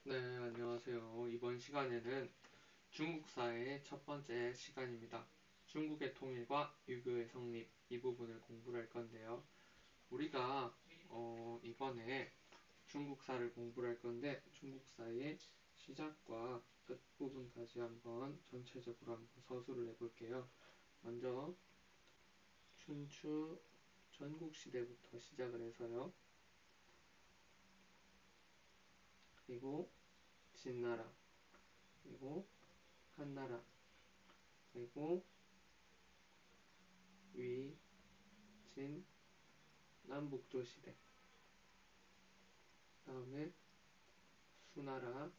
네, 안녕하세요. 이번 시간에는 중국사의 첫 번째 시간입니다. 중국의 통일과 유교의 성립 이 부분을 공부를 할 건데요. 우리가 이번에 중국사를 공부를 할 건데 중국사의 시작과 끝 부분까지 한번 전체적으로 한번 서술을 해볼게요. 먼저 춘추 전국시대부터 시작을 해서요. 그리고 진나라, 그리고 한나라, 그리고 위, 진, 남북조 시대, 다음에 수나라,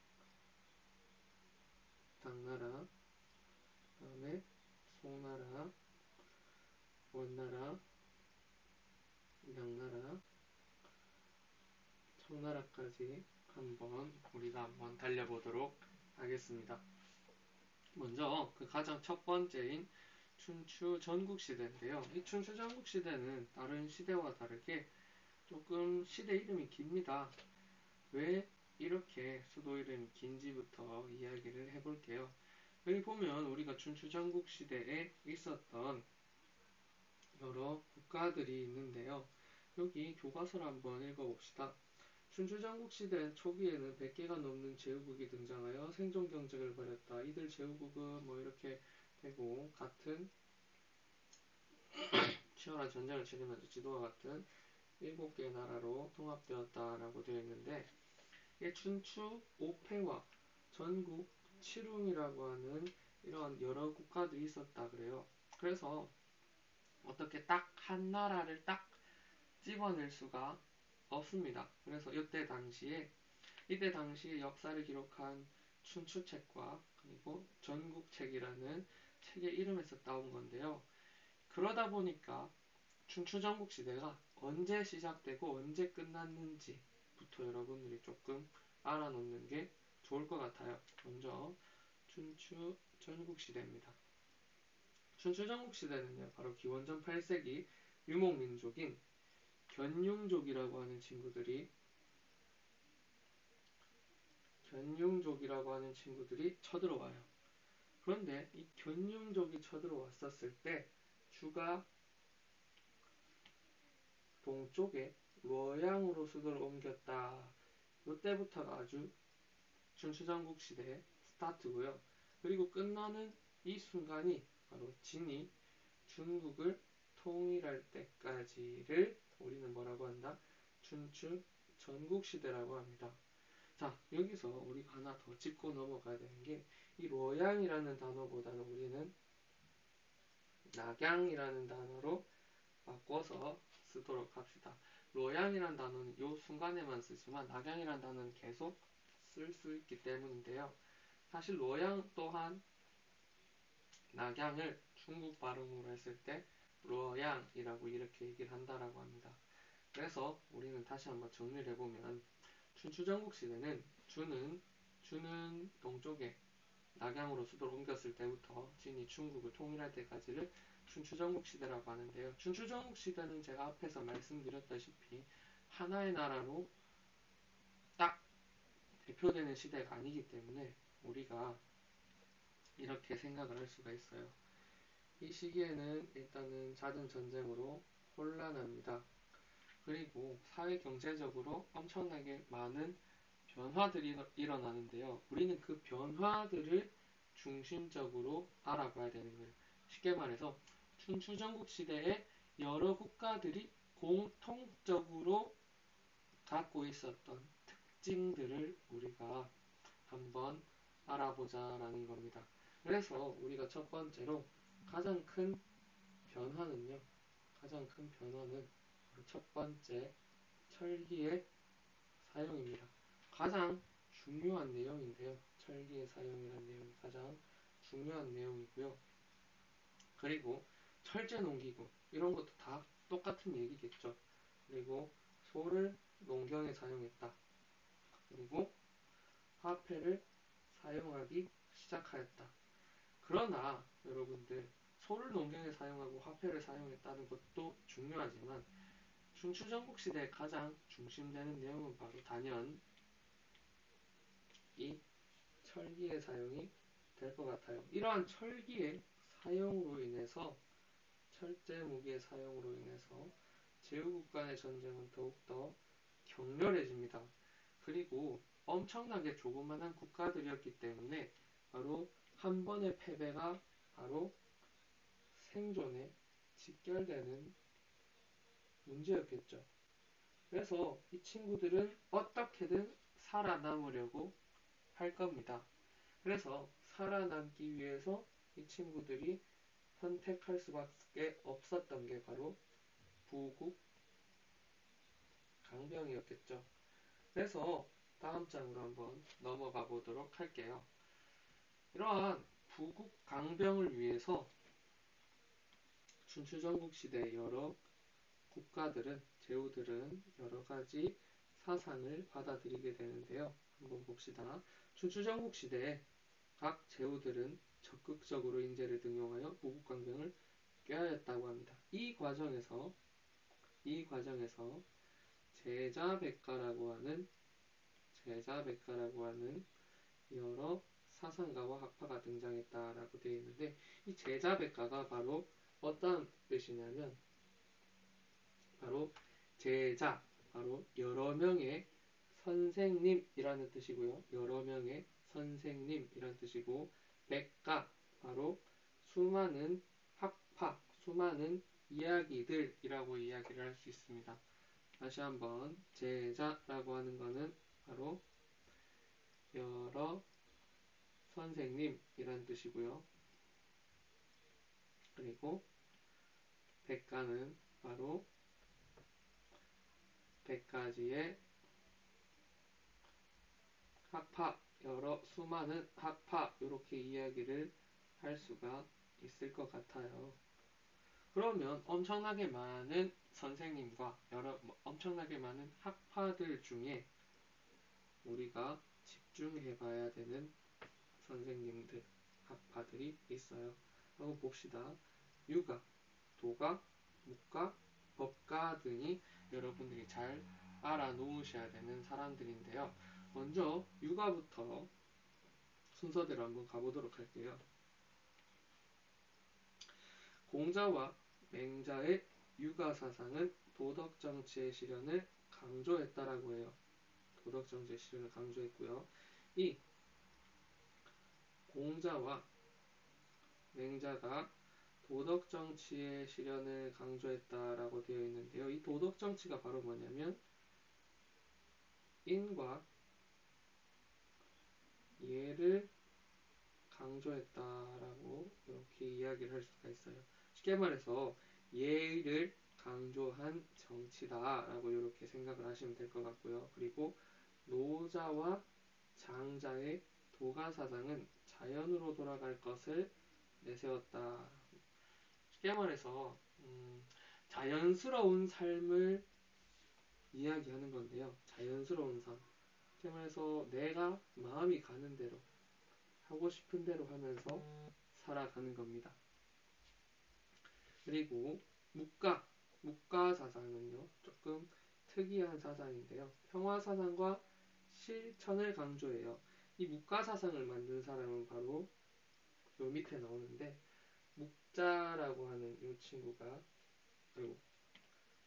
당나라, 다음에 송나라, 원나라, 명나라, 청나라까지 우리가 한번 달려보도록 하겠습니다. 먼저 그 가장 첫 번째인 춘추 전국시대인데요. 이 춘추 전국시대는 다른 시대와 다르게 조금 시대 이름이 깁니다. 왜 이렇게 수도 이름이 긴지부터 이야기를 해볼게요. 여기 보면 우리가 춘추 전국시대에 있었던 여러 국가들이 있는데요. 여기 교과서를 한번 읽어봅시다. 춘추전국시대 초기에는 100개가 넘는 제후국이 등장하여 생존 경쟁을 벌였다. 이들 제후국은 뭐 이렇게 되고 같은 치열한 전쟁을 치르면서 지도와 같은 7개의 나라로 통합되었다라고 되어 있는데 이게 춘추 5패와 전국 7웅이라고 하는 이런 여러 국가들이 있었다 그래요. 그래서 어떻게 딱 한 나라를 딱 집어낼 수가 없습니다. 그래서 이때 당시에 역사를 기록한 춘추책과 그리고 전국책이라는 책의 이름에서 따온 건데요. 그러다 보니까 춘추전국 시대가 언제 시작되고 언제 끝났는지부터 여러분들이 조금 알아놓는 게 좋을 것 같아요. 먼저 춘추 전국 시대입니다. 춘추 전국 시대는요, 바로 기원전 8세기 유목민족인 견융족이라고 하는 친구들이 쳐들어와요. 그런데 이 견융족이 쳐들어왔었을 때 주가 동쪽에 르어양으로 수도를 옮겼다. 이때부터가 아주 춘추전국 시대의 스타트고요. 그리고 끝나는 이 순간이 바로 진이 중국을 통일할 때까지를 우리는 뭐라고 한다? 춘추 전국시대라고 합니다. 자, 여기서 우리가 하나 더 짚고 넘어가야 되는 게 이 르어양이라는 단어보다는 우리는 낙양이라는 단어로 바꿔서 쓰도록 합시다. 르어양이라는 단어는 이 순간에만 쓰지만 낙양이라는 단어는 계속 쓸 수 있기 때문인데요. 사실 르어양 또한 낙양을 중국 발음으로 했을 때 르어양이라고 이렇게 얘기를 한다라고 합니다. 그래서 우리는 다시 한번 정리를 해보면 춘추전국 시대는 주는 동쪽에 낙양으로 수도를 옮겼을 때부터 진이 중국을 통일할 때까지를 춘추전국 시대라고 하는데요. 춘추전국 시대는 제가 앞에서 말씀드렸다시피 하나의 나라로 딱 대표되는 시대가 아니기 때문에 우리가 이렇게 생각을 할 수가 있어요. 이 시기에는 일단은 잦은 전쟁으로 혼란합니다. 그리고 사회 경제적으로 엄청나게 많은 변화들이 일어나는데요. 우리는 그 변화들을 중심적으로 알아봐야 되는 거예요. 쉽게 말해서 춘추전국 시대에 여러 국가들이 공통적으로 갖고 있었던 특징들을 우리가 한번 알아보자라는 겁니다. 그래서 우리가 첫 번째로 가장 큰 변화는요. 가장 큰 변화는 첫 번째 철기의 사용입니다. 가장 중요한 내용인데요. 철기의 사용이라는 내용이 가장 중요한 내용이고요. 그리고 철제 농기구 이런 것도 다 똑같은 얘기겠죠. 그리고 소를 농경에 사용했다. 그리고 화폐를 사용하기 시작하였다. 그러나 여러분들 소를 농경에 사용하고 화폐를 사용했다는 것도 중요하지만 춘추전국 시대의 가장 중심되는 내용은 바로 단연 이 철기의 사용이 될 것 같아요. 이러한 철기의 사용으로 인해서 철제 무기의 사용으로 인해서 제후국 간의 전쟁은 더욱더 격렬해집니다. 그리고 엄청나게 조그만한 국가들이었기 때문에 바로 한 번의 패배가 바로 생존에 직결되는 문제였겠죠. 그래서 이 친구들은 어떻게든 살아남으려고 할 겁니다. 그래서 살아남기 위해서 이 친구들이 선택할 수밖에 없었던 게 바로 부국 강병이었겠죠. 그래서 다음 장으로 한번 넘어가 보도록 할게요. 이러한 부국 강병을 위해서 춘추전국 시대 여러 국가들은 제후들은 여러 가지 사상을 받아들이게 되는데요. 한번 봅시다. 춘추전국 시대에 각 제후들은 적극적으로 인재를 등용하여 부국 강병을 꾀하였다고 합니다. 이 과정에서 제자백가라고 하는 여러 사상가와 학파가 등장했다라고 되어 있는데, 이 제자백가가 바로 어떤 뜻이냐면 바로 제자, 바로 여러 명의 선생님이라는 뜻이고요. 여러 명의 선생님이라는 뜻이고, 백가, 바로 수많은 학파, 수많은 이야기들이라고 이야기를 할 수 있습니다. 다시 한번 제자라고 하는 것은 바로 여러 선생님이란 뜻이고요. 그리고 백가는 바로 100가지의 학파, 여러 수많은 학파, 이렇게 이야기를 할 수가 있을 것 같아요. 그러면 엄청나게 많은 선생님과 엄청나게 많은 학파들 중에 우리가 집중해 봐야 되는 선생님들, 학파들이 있어요. 한번 봅시다. 유가, 도가, 묵가, 법가 등이 여러분들이 잘 알아놓으셔야 되는 사람들인데요. 먼저 유가부터 순서대로 한번 가보도록 할게요. 공자와 맹자의 유가 사상은 도덕 정치의 실현을 강조했다라고 해요. 도덕 정치의 실현을 강조했고요. 이 공자와 맹자가 도덕 정치의 실현을 강조했다라고 되어 있는데요. 이 도덕 정치가 바로 뭐냐면 인과 예를 강조했다라고 이렇게 이야기를 할 수가 있어요. 쉽게 말해서 예의를 강조한 정치다라고 이렇게 생각을 하시면 될 것 같고요. 그리고 노자와 장자의 도가 사상은 자연으로 돌아갈 것을 내세웠다. 쉽게 말해서 자연스러운 삶을 이야기하는 건데요. 자연스러운 삶. 쉽게 말해서 내가 마음이 가는 대로 하고 싶은 대로 하면서 살아가는 겁니다. 그리고 묵가 사상은요, 조금 특이한 사상인데요. 평화 사상과 실천을 강조해요. 이 묵가 사상을 만든 사람은 바로 요 밑에 나오는데, 묵자라고 하는 이 친구가, 그리고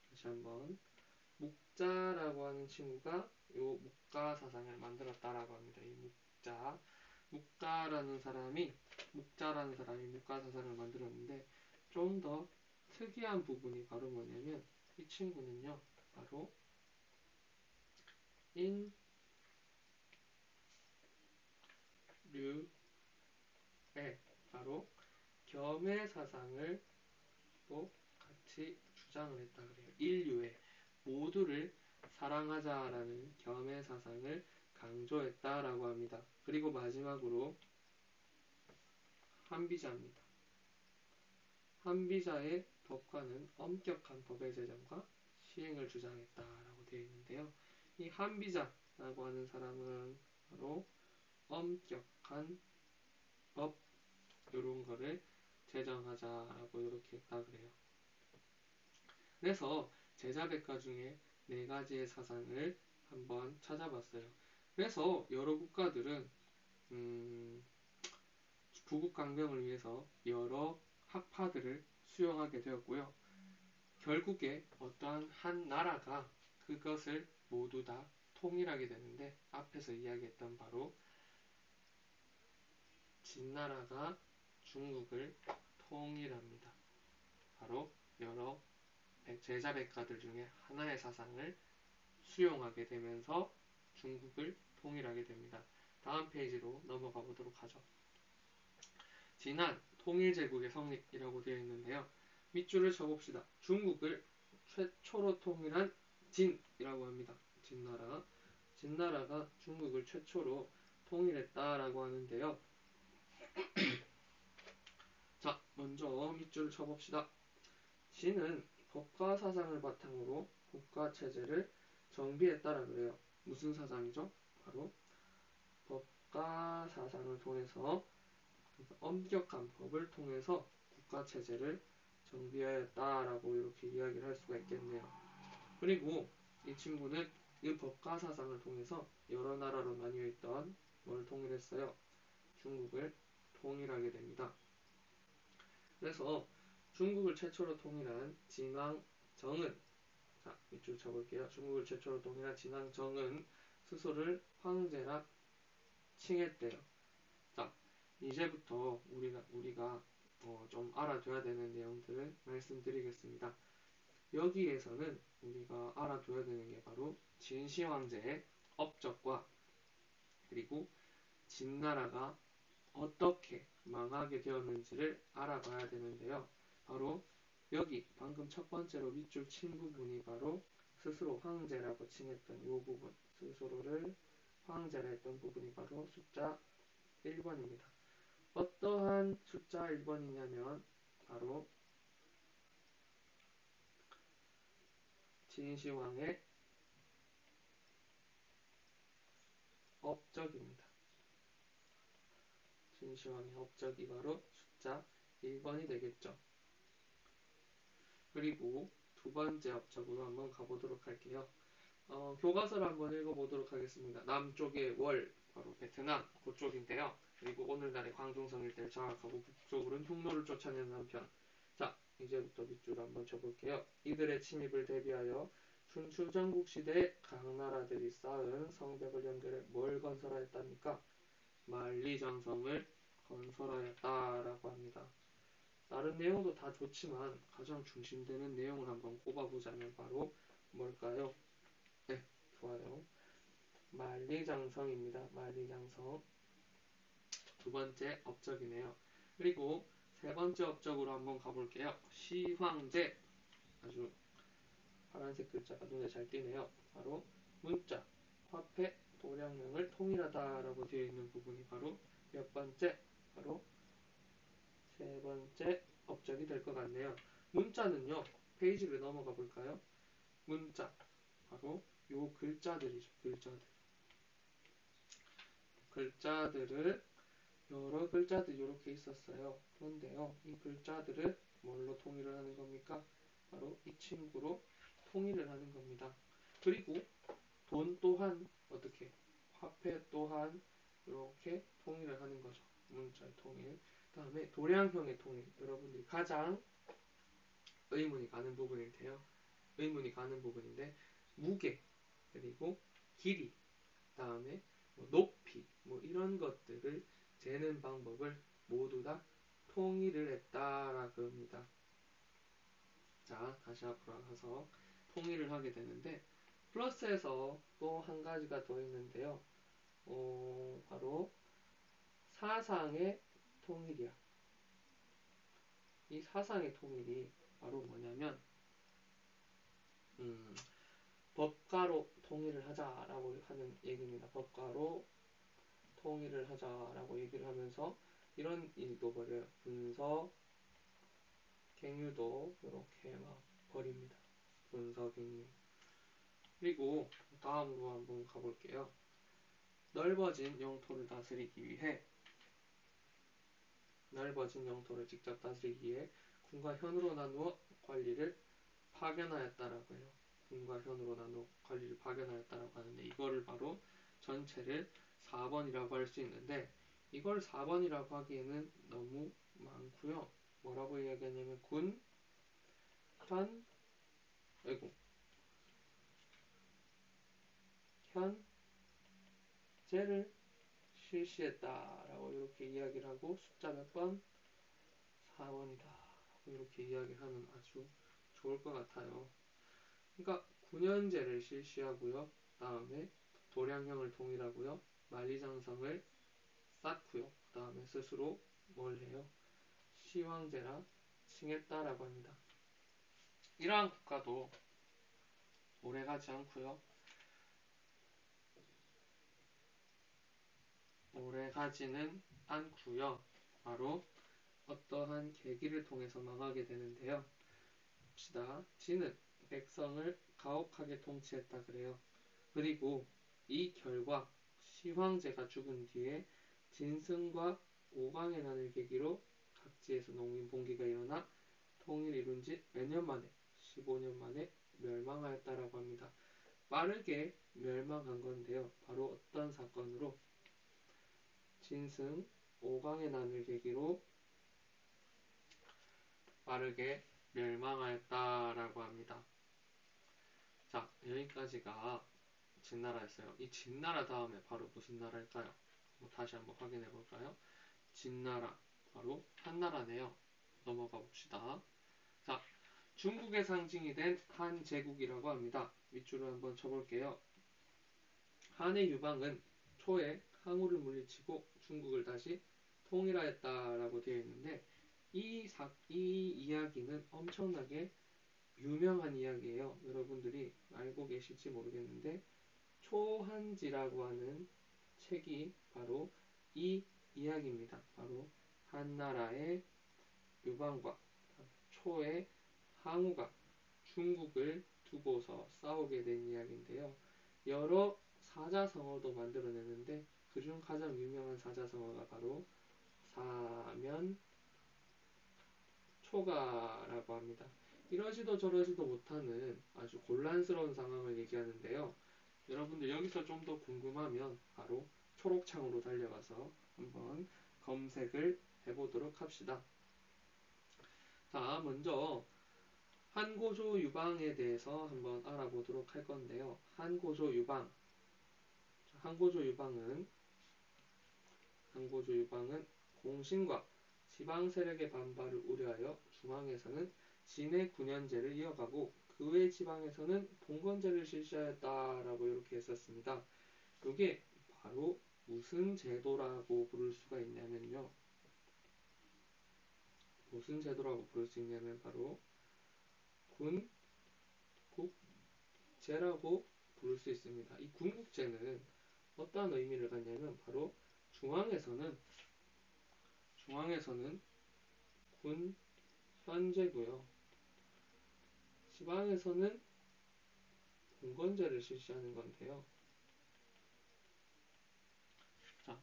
다시 한번 묵자라고 하는 친구가 요 묵가 사상을 만들었다라고 합니다. 이 묵자라는 사람이 묵가 사상을 만들었는데, 좀 더 특이한 부분이 바로 뭐냐면 이 친구는요, 바로 인류의 바로 겸해 사상을 또 같이 주장을 했다 그래요. 인류의 모두를 사랑하자라는 겸해 사상을 강조했다라고 합니다. 그리고 마지막으로 한비자입니다. 한비자의 법과는 엄격한 법의 제정과 시행을 주장했다라고 되어 있는데요. 이 한비자라고 하는 사람은 바로 엄격한 법 이런 거를 제정하자라고 이렇게 했다 그래요. 그래서 제자백가 중에 4가지의 사상을 한번 찾아봤어요. 그래서 여러 국가들은 부국 강병을 위해서 여러 학파들을 수용하게 되었고요. 결국에 어떠한 한 나라가 그것을 모두 다 통일하게 되는데 앞에서 이야기했던 바로 진나라가 중국을 통일합니다. 바로 여러 제자백가들 중에 하나의 사상을 수용하게 되면서 중국을 통일하게 됩니다. 다음 페이지로 넘어가 보도록 하죠. 진한 통일제국의 성립이라고 되어 있는데요. 밑줄을 쳐봅시다. 중국을 최초로 통일한 진이라고 합니다. 진나라. 진나라가 중국을 최초로 통일했다라고 하는데요. 자, 먼저 밑줄을 쳐봅시다. 진은 법과 사상을 바탕으로 국가 체제를 정비했다라 그래요. 무슨 사상이죠? 바로 법과 사상을 통해서 엄격한 법을 통해서 국가 체제를 정비하였다라고 이렇게 이야기를 할 수가 있겠네요. 그리고 이 친구는 이 법과 사상을 통해서 여러 나라로 나뉘어 있던 뭘 통일했어요? 중국을 통일하게 됩니다. 그래서 중국을 최초로 통일한 진왕정은, 자, 밑줄 쳐볼게요. 중국을 최초로 통일한 진왕정은 스스로를 황제라 칭했대요. 자, 이제부터 우리가 좀 알아둬야 되는 내용들을 말씀드리겠습니다. 여기에서는 우리가 알아둬야 되는 게 바로 진시황제의 업적과 그리고 진나라가 어떻게 망하게 되었는지를 알아봐야 되는데요. 바로 여기 방금 첫 번째로 밑줄 친 부분이 바로 스스로 황제라고 칭했던 이 부분, 스스로를 황제라 했던 부분이 바로 숫자 1번입니다. 어떠한 숫자 1번이냐면 바로 진시황의 업적입니다. 진시황의 업적이 바로 숫자 1번이 되겠죠. 그리고 두 번째 업적으로 한번 가보도록 할게요. 교과서를 한번 읽어보도록 하겠습니다. 남쪽의 월, 바로 베트남 그쪽인데요. 그리고 오늘날의 광둥성 일대를 장악하고 북쪽으로는 흉노를 쫓아내는 한편. 자, 이제부터 밑줄 한번 쳐볼게요. 이들의 침입을 대비하여 춘추 전국시대의 각 나라들이 쌓은 성벽을 연결해 뭘 건설하였답니까? 만리장성을 건설하였다라고 합니다. 다른 내용도 다 좋지만 가장 중심되는 내용을 한번 꼽아보자면 바로 뭘까요? 네, 좋아요. 만리장성입니다. 만리장성. 두 번째 업적이네요. 그리고 세 번째 업적으로 한번 가볼게요. 시황제. 아주 파란색 글자가 눈에 잘 띄네요. 바로 문자, 화폐, 도량령을 통일하다라고 되어 있는 부분이 바로 몇 번째? 바로 세 번째 업적이 될 것 같네요. 문자는요. 페이지를 넘어가 볼까요? 문자. 바로 요 글자들이죠. 글자들을 여러 글자들이 이렇게 있었어요. 그런데요. 이 글자들을 뭘로 통일을 하는 겁니까? 바로 이 친구로 통일을 하는 겁니다. 그리고 돈 또한 어떻게? 화폐 또한 이렇게 통일을 하는 거죠. 문자의 통일. 그 다음에 도량형의 통일. 여러분들이 가장 의문이 가는 부분인데 무게 그리고 길이 다음에 뭐 높이 뭐 이런 것들을 재는 방법을 모두 다 통일을 했다라고 합니다. 자, 다시 앞으로 가서 통일을 하게 되는데 플러스에서 또 한 가지가 더 있는데요. 바로 사상의 통일이야. 이 사상의 통일이 바로 뭐냐면 법가로 통일을 하자라고 하는 얘기입니다. 법가로 통일을 하자라고 얘기를 하면서 이런 일도 벌여요. 분서, 갱유도 이렇게 막 벌입니다. 분서, 갱유. 그리고 다음으로 한번 가볼게요. 넓어진 영토를 다스리기 위해 직접 다스리기 위해 군과 현으로 나누어 관리를 파견하였다라고 해요. 군과 현으로 나누어 관리를 파견하였다라고 하는데 이거를 바로 전체를 4번이라고 할 수 있는데 이걸 4번이라고 하기에는 너무 많고요. 뭐라고 이야기하냐면 군, 현, 아이고, 현재를 실시했다라고 이렇게 이야기를 하고 숫자 몇 번? 4번이다. 이렇게 이야기를 하면 아주 좋을 것 같아요. 그러니까 9년제를 실시하고요. 다음에 도량형을 통일하고요. 만리장성을 쌓고요. 다음에 스스로 뭘 해요? 시황제라 칭했다라고 합니다. 이러한 국가도 오래가지 않고요. 오래가지는 않고요. 바로 어떠한 계기를 통해서 망하게 되는데요. 봅시다. 진은 백성을 가혹하게 통치했다 그래요. 그리고 이 결과 시황제가 죽은 뒤에 진승과 오강의 난을 계기로 각지에서 농민 봉기가 일어나 통일이 이룬 지 몇 년 만에? 15년 만에 멸망하였다라고 합니다. 빠르게 멸망한 건데요. 바로 어떤 사건으로? 진승, 오강의 난을 계기로 빠르게 멸망하였다라고 합니다. 자, 여기까지가 진나라였어요. 이 진나라 다음에 바로 무슨 나라일까요? 다시 한번 확인해 볼까요? 진나라, 바로 한나라네요. 넘어가 봅시다. 자, 중국의 상징이 된 한제국이라고 합니다. 밑줄을 한번 쳐볼게요. 한의 유방은 초에 항우를 물리치고 중국을 다시 통일하였다라고 되어 있는데 이 이야기는 엄청나게 유명한 이야기예요. 여러분들이 알고 계실지 모르겠는데 초한지라고 하는 책이 바로 이 이야기입니다. 바로 한나라의 유방과 초의 항우가 중국을 두고서 싸우게 된 이야기인데요. 여러 사자성어도 만들어내는데 그중 가장 유명한 사자성어가 바로 사면 초가라고 합니다. 이러지도 저러지도 못하는 아주 곤란스러운 상황을 얘기하는데요. 여러분들 여기서 좀 더 궁금하면 바로 초록창으로 달려가서 한번 검색을 해보도록 합시다. 자, 먼저 한고조 유방에 대해서 한번 알아보도록 할 건데요. 한고조 유방. 한고조 유방은 공신과 지방 세력의 반발을 우려하여 중앙에서는 진의 9년제를 이어가고 그 외 지방에서는 봉건제를 실시하였다라고 이렇게 했었습니다. 이게 바로 무슨 제도라고 부를 수가 있냐면요. 무슨 제도라고 부를 수 있냐면 바로 군국제라고 부를 수 있습니다. 이 군국제는 어떠한 의미를 갖냐면 바로 중앙에서는 군 현제고요. 지방에서는 봉건제를 실시하는 건데요. 자,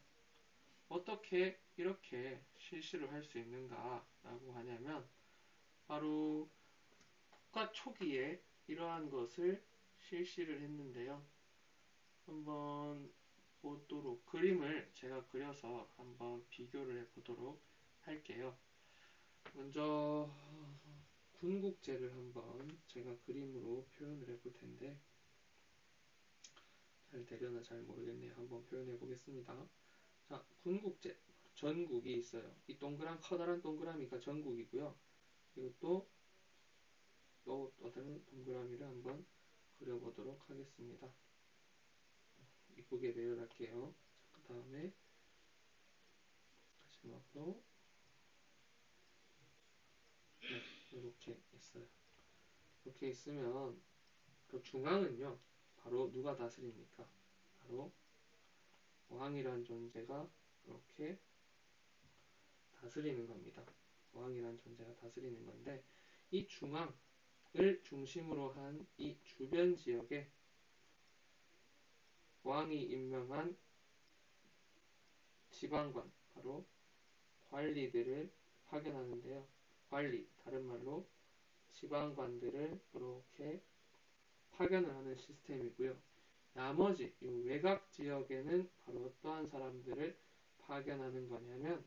어떻게 이렇게 실시를 할 수 있는가라고 하냐면 바로 국가 초기에 이러한 것을 실시를 했는데요. 한번 보도록 그림을 제가 그려서 한번 비교를 해보도록 할게요. 먼저 군국제를 한번 제가 그림으로 표현을 해볼 텐데 잘 되려나 잘 모르겠네요. 한번 표현해 보겠습니다. 자, 군국제 전국이 있어요. 이 커다란 동그라미가 전국이고요. 그리고 또 다른 동그라미를 한번 그려보도록 하겠습니다. 이쁘게 내려갈게요. 그 다음에 마지막으로 이렇게 있어요. 이렇게 있으면 그 중앙은요. 바로 누가 다스립니까? 바로 왕이란 존재가 이렇게 다스리는 겁니다. 왕이란 존재가 다스리는 건데 이 중앙을 중심으로 한 이 주변 지역에 왕이 임명한 지방관, 바로 관리들을 파견하는데요. 관리, 다른 말로 지방관들을 이렇게 파견을 하는 시스템이고요. 나머지 이 외곽 지역에는 바로 어떠한 사람들을 파견하는 거냐면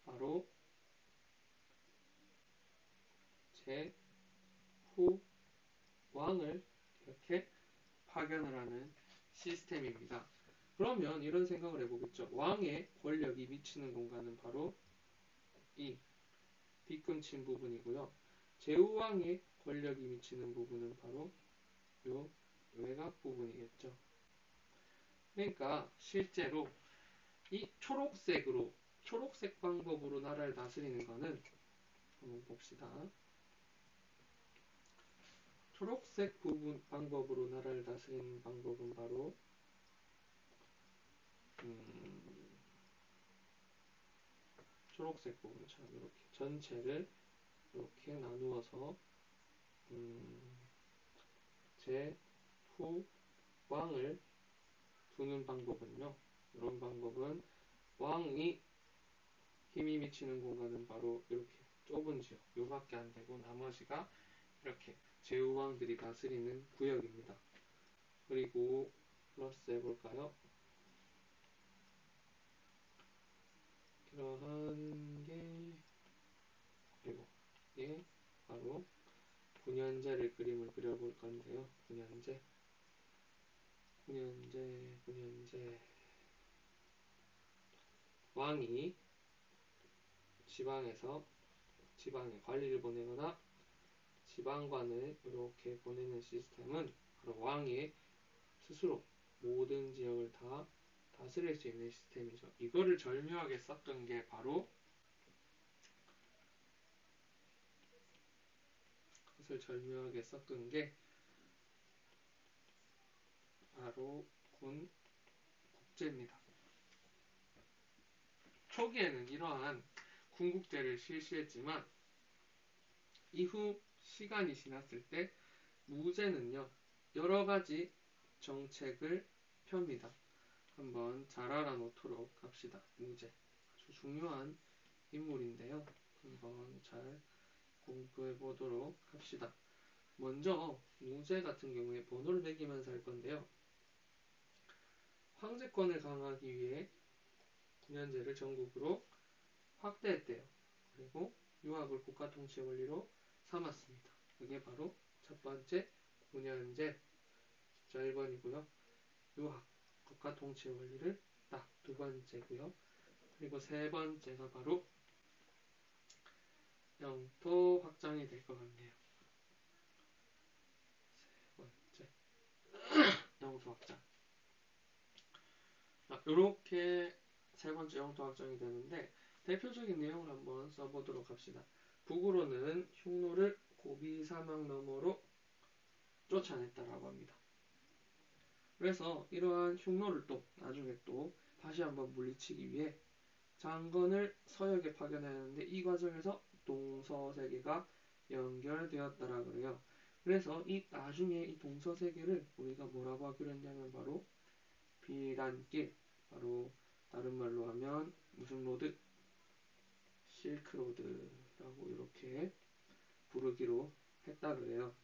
바로 제후왕을 이렇게 파견을 하는 시스템입니다. 그러면 이런 생각을 해보겠죠. 왕의 권력이 미치는 공간은 바로 이 뒤꿈친 부분이고요. 제후왕의 권력이 미치는 부분은 바로 요 외곽 부분이겠죠. 그러니까 실제로 이 초록색 방법으로 나라를 다스리는 거는 한번 봅시다. 초록색 부분 방법으로 나라를 다스리는 방법은 바로 초록색 부분처럼 이렇게 전체를 이렇게 나누어서 제후왕을 두는 방법은요. 이런 방법은 왕이 힘이 미치는 공간은 바로 이렇게 좁은 지역, 요밖에 안 되고 나머지가 이렇게 제후왕들이 다스리는 구역입니다. 그리고 플러스 해볼까요? 이러한 게 그리고 이게 바로 분연제를 그림을 그려볼 건데요. 분연제 왕이 지방에 관리를 보내거나 지방관을 이렇게 보내는 시스템은 바로 왕이 스스로 모든 지역을 다 다스릴 수 있는 시스템이죠. 이거를 절묘하게 썼던 게 바로 군 국제입니다. 초기에는 이러한 군국제를 실시했지만 이후 시간이 지났을 때 무제는요 여러 가지 정책을 펴니다. 한번 잘 알아놓도록 합시다. 무제 아주 중요한 인물인데요. 한번 잘 공부해 보도록 합시다. 먼저 무제 같은 경우에 번호를 매기면서 할 건데요. 황제권을 강화하기 위해 군연제를 전국으로 확대했대요. 그리고 유학을 국가 통치 원리로 삼았습니다. 그게 바로 첫 번째 군연제 자 1번이고요. 유학 국가 통치 원리를 딱 두 번째고요. 그리고 세 번째가 바로 영토 확장이 될 것 같네요. 세 번째 영토 확장. 이렇게 세 번째 영토 확장이 되는데 대표적인 내용을 한번 써보도록 합시다. 북으로는 흉노를 고비 사막 너머로 쫓아냈다라고 합니다. 그래서 이러한 흉노를 또 나중에 또 다시 한번 물리치기 위해 장건을 서역에 파견하였는데 이 과정에서 동서세계가 연결되었다라 그래요. 그래서 이 나중에 이 동서세계를 우리가 뭐라고 하기로 했냐면 바로 비단길, 바로 다른 말로 하면 무슨 로드? 실크로드라고 이렇게 부르기로 했다 그래요.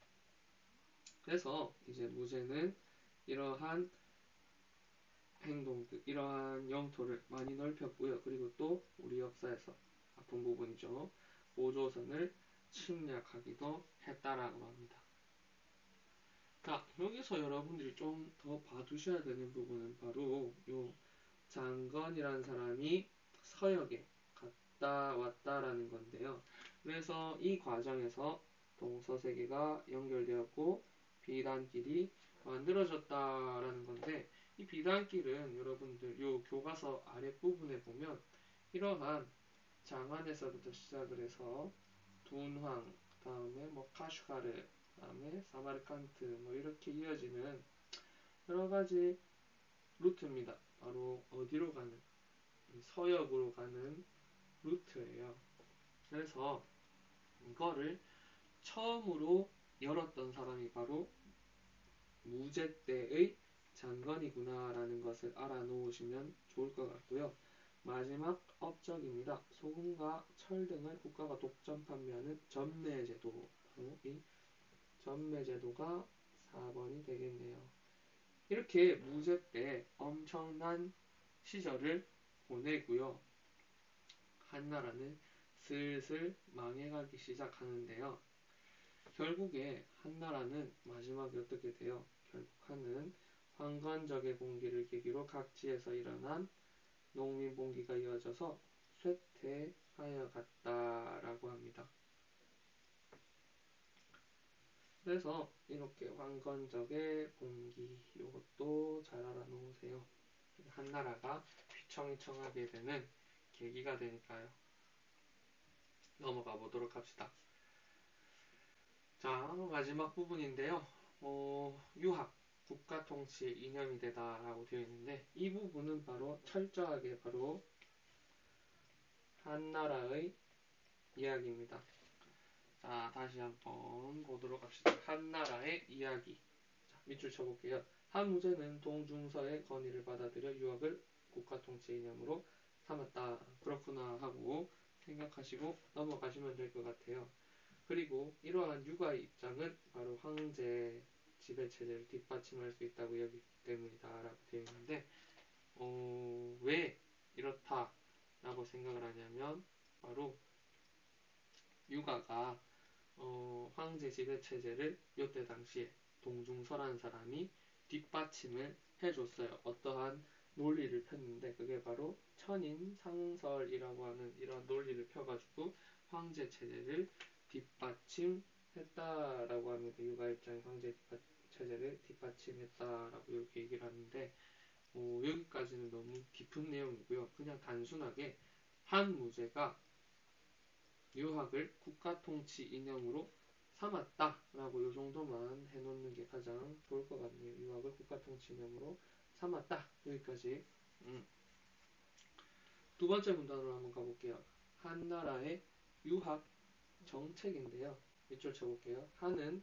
그래서 이제 무제는 이러한 이러한 영토를 많이 넓혔고요. 그리고 또 우리 역사에서 아픈 부분이죠. 오조선을 침략하기도 했다라고 합니다. 자, 여기서 여러분들이 좀 더 봐두셔야 되는 부분은 바로 요 장건이라는 사람이 서역에 갔다 왔다라는 건데요. 그래서 이 과정에서 동서세계가 연결되었고 비단길이 만들어졌다라는 건데 이 비단길은 여러분들 요 교과서 아랫부분에 보면 이러한 장안에서부터 시작을 해서 둔황, 다음에 뭐 카슈가르, 다음에 사마르칸트 뭐 이렇게 이어지는 여러 가지 루트입니다. 바로 어디로 가는 서역으로 가는 루트예요. 그래서 이거를 처음으로 열었던 사람이 바로 무제 때의 장건이구나라는 것을 알아놓으시면 좋을 것 같고요. 마지막 업적입니다. 소금과 철 등을 국가가 독점 판매하는 전매제도, 바로 이 전매제도가 4번이 되겠네요. 이렇게 무제 때 엄청난 시절을 보내고요. 한나라는 슬슬 망해가기 시작하는데요. 결국에 한나라는 마지막에 어떻게 돼요? 결국 하는 황건적의 봉기를 계기로 각지에서 일어난 농민봉기가 이어져서 쇠퇴하여 갔다라고 합니다. 그래서 이렇게 황건적의 봉기 이것도 잘 알아놓으세요. 한나라가 휘청휘청하게 되는 계기가 되니까요. 넘어가 보도록 합시다. 자, 마지막 부분인데요. 유학, 국가통치의 이념이 되다라고 되어 있는데 이 부분은 바로 철저하게 바로 한나라의 이야기입니다. 자, 다시 한번 보도록 합시다. 한나라의 이야기. 자, 밑줄 쳐볼게요. 한무제는 동중서의 건의를 받아들여 유학을 국가통치 이념으로 삼았다. 그렇구나 하고 생각하시고 넘어가시면 될 것 같아요. 그리고 이러한 육아의 입장은 바로 황제 지배체제를 뒷받침할 수 있다고 여기기 때문이다 라고 되어 있는데 왜 이렇다라고 생각을 하냐면 바로 육아가 황제 지배체제를 이때 당시에 동중서라는 사람이 뒷받침을 해줬어요. 어떠한 논리를 폈는데 그게 바로 천인상설이라고 하는 이런 논리를 펴가지고 황제 체제를 뒷받침했다라고 합니다. 육아 입장에 황제 체제를 뒷받침했다라고 이렇게 얘기를 하는데 여기까지는 너무 깊은 내용이고요. 그냥 단순하게 한무제가 유학을 국가통치 이념으로 삼았다라고 이 정도만 해놓는 게 가장 좋을 것 같네요. 유학을 국가통치 이념으로 삼았다. 여기까지. 두 번째 문단으로 한번 가볼게요. 한나라의 유학 정책인데요. 밑줄 쳐볼게요. 한은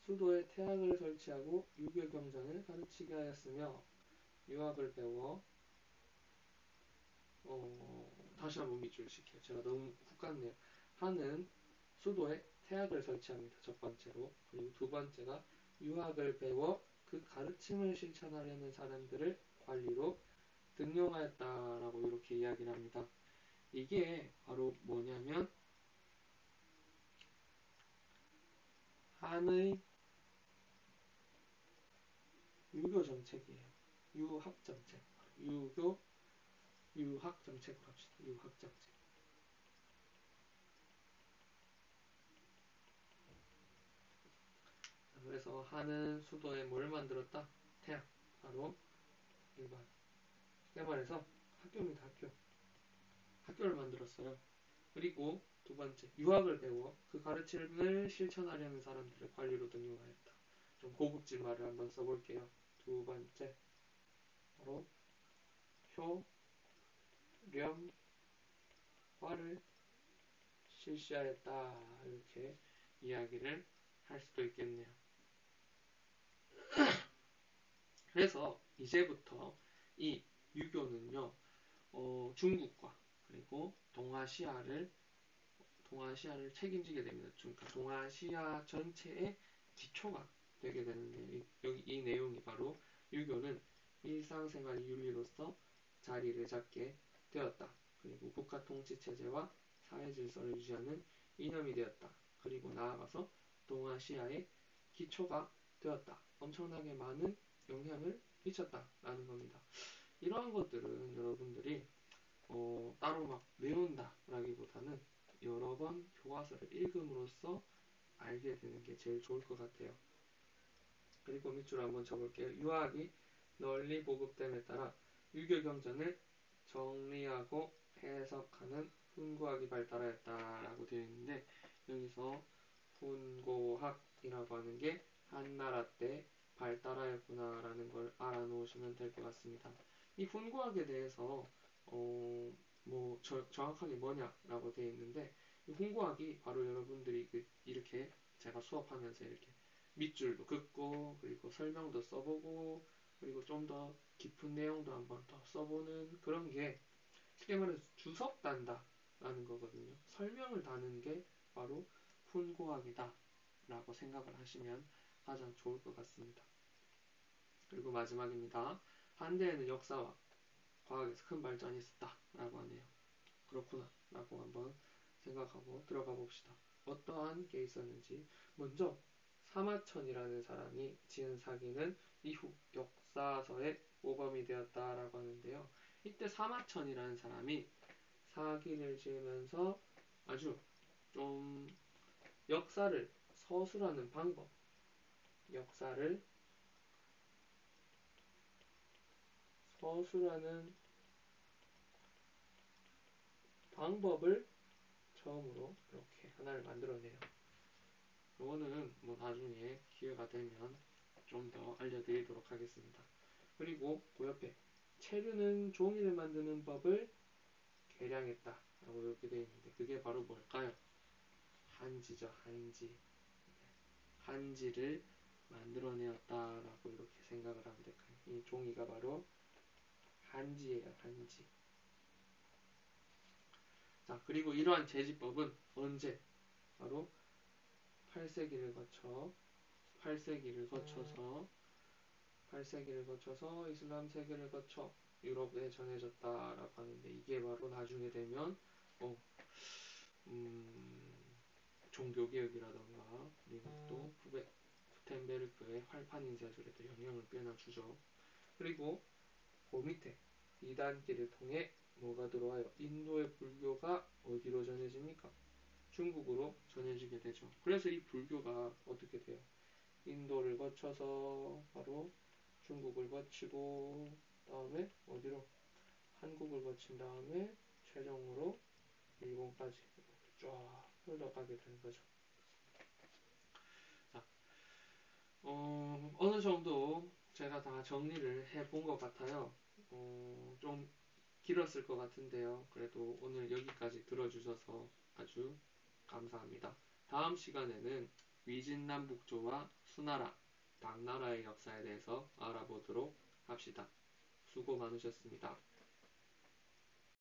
수도에 태학을 설치하고 유교 경전을 가르치게 하였으며 유학을 배워 다시 한번 밑줄 칠게요. 제가 너무 훅 갔네요. 한은 수도에 태학을 설치합니다. 첫 번째로. 그리고 두 번째가 유학을 배워 그 가르침을 실천하려는 사람들을 관리로 등용하였다라고 이렇게 이야기를 합니다. 이게 바로 뭐냐면 한의 유교 정책이에요. 유학 정책. 유학 정책으로 합시다. 유학 정책. 그래서 한은 수도에 뭘 만들었다? 태학. 바로 일반. 쉽게 말해서 학교입니다. 학교를 만들었어요. 그리고 두 번째, 유학을 배워 그 가르침을 실천하려는 사람들을 관리로 등용하였다. 좀 고급진 말을 한번 써볼게요. 두 번째, 바로 효령화를 실시하였다. 이렇게 이야기를 할 수도 있겠네요. 그래서 이제부터 이 유교는요, 중국과 그리고 동아시아를 책임지게 됩니다. 그러니까 동아시아 전체의 기초가 되게 되는데 여기 이 내용이 바로 유교는 일상생활 윤리로서 자리를 잡게 되었다. 그리고 국가 통치 체제와 사회 질서를 유지하는 이념이 되었다. 그리고 나아가서 동아시아의 기초가 되었다. 엄청나게 많은 영향을 미쳤다라는 겁니다. 이러한 것들은 여러분들이 따로 막 외운다라기보다는 여러 번 교과서를 읽음으로써 알게 되는 게 제일 좋을 것 같아요. 그리고 밑줄 한번 쳐볼게요. 유학이 널리 보급됨에 따라 유교 경전을 정리하고 해석하는 훈고학이 발달하였다라고 되어 있는데 여기서 훈고학이라고 하는 게 한나라 때 발달하였구나라는 걸 알아놓으시면 될 것 같습니다. 이 훈고학에 대해서 정확하게 뭐냐라고 되어 있는데 이 훈고학이 바로 여러분들이 이렇게 제가 수업하면서 이렇게 밑줄도 긋고 그리고 설명도 써보고 그리고 좀 더 깊은 내용도 한번 더 써보는 그런 게 쉽게 말해서 주석 단다라는 거거든요. 설명을 다는 게 바로 훈고학이다 라고 생각을 하시면 가장 좋을 것 같습니다. 그리고 마지막입니다. 한때에는 역사와 과학에서 큰 발전이 있었다 라고 하네요. 그렇구나 라고 한번 생각하고 들어가 봅시다. 어떠한 게 있었는지. 먼저 사마천이라는 사람이 지은 사기는 이후 역사서에 모범이 되었다라고 하는데요. 이때 사마천이라는 사람이 사기를 지으면서 아주 좀 역사를 서술하는 방법, 역사를 서술하는 방법을 처음으로 이렇게 하나를 만들어내요. 이거는 뭐 나중에 기회가 되면 좀 더 알려드리도록 하겠습니다. 그리고 그 옆에 체류는 종이를 만드는 법을 개량했다 라고 이렇게 되어 있는데 그게 바로 뭘까요? 한지죠. 한지. 한지를 만들어내었다라고 이렇게 생각을 하면 될까요? 이 종이가 바로 한지예요. 한지. 자, 그리고 이러한 제지법은 언제? 바로 8세기를 거쳐 8세기를 거쳐서 8세기를 거쳐서 이슬람 세계를 거쳐 유럽에 전해졌다라고 하는데 이게 바로 나중에 되면 어, 종교개혁이라던가 그리고 또 구텐베르크의 활판 인쇄술에도 영향을 꽤나 주죠. 그리고 그 밑에 이단길을 통해 뭐가 들어와요? 인도의 불교가 어디로 전해집니까? 중국으로 전해지게 되죠. 그래서 이 불교가 어떻게 돼요? 인도를 거쳐서 바로 중국을 거치고 다음에 어디로? 한국을 거친 다음에 최종으로 일본까지 이렇게 쫙 흘러가게 되는 거죠. 자, 어느 정도 제가 다 정리를 해본 것 같아요. 좀 길었을 것 같은데요. 그래도 오늘 여기까지 들어주셔서 아주 감사합니다. 다음 시간에는 위진남북조와 수나라, 당나라의 역사에 대해서 알아보도록 합시다. 수고 많으셨습니다.